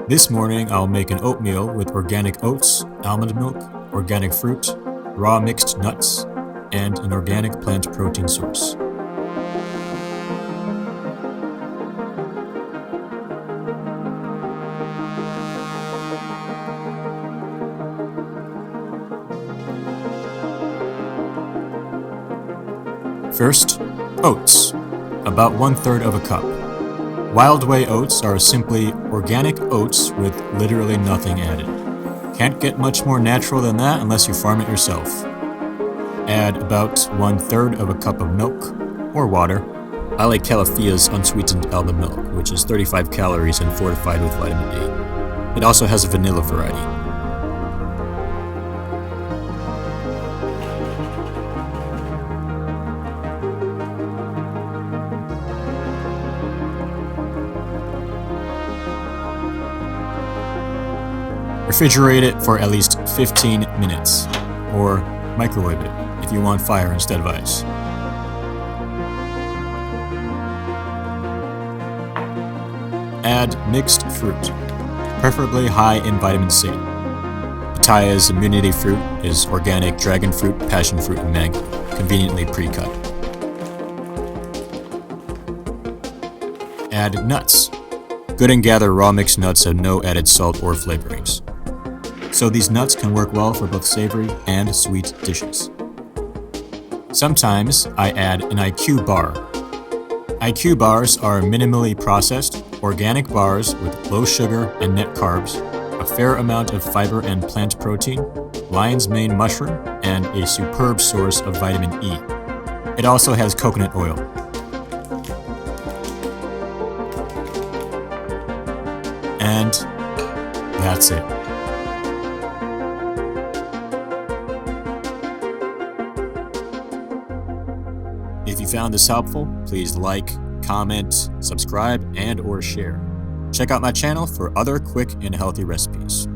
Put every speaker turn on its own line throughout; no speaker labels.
This morning I'll make an oatmeal with organic oats, almond milk, organic fruit, raw mixed nuts, and an organic plant protein source. First, oats, about 1/3 of a cup. Wildway oats are simply organic oats with literally nothing added. Can't get much more natural than that unless you farm it yourself. Add about 1/3 of a cup of milk or water. I like Califia's Unsweetened Almondmilk, which is 35 calories and fortified with vitamin A. It also has a vanilla variety. Refrigerate it for at least 15 minutes, or microwave it if you want fire instead of ice. Add mixed fruit, preferably high in vitamin C. Pitaya's Immunity Fruit is organic dragonfruit, passionfruit, and mango, conveniently pre-cut. Add nuts. Good&Gather raw mixed nuts have no added salt or flavorings, so these nuts can work well for both savory and sweet dishes. Sometimes I add an IQBar. IQBars are minimally processed, organic bars with low sugar and net carbs, a fair amount of fiber and plant protein, lion's mane mushroom, and a superb source of vitamin E. It also has coconut oil. And that's it. If you found this helpful, please like, comment, subscribe, and/or share. Check out my channel for other quick and healthy recipes.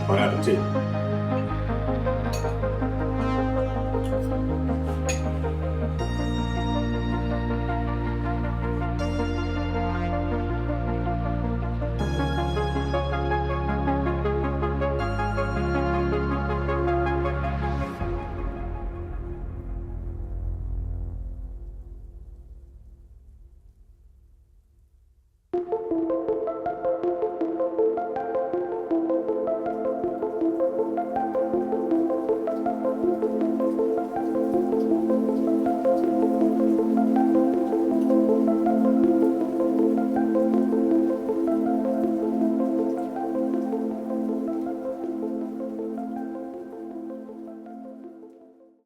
Bon appetit.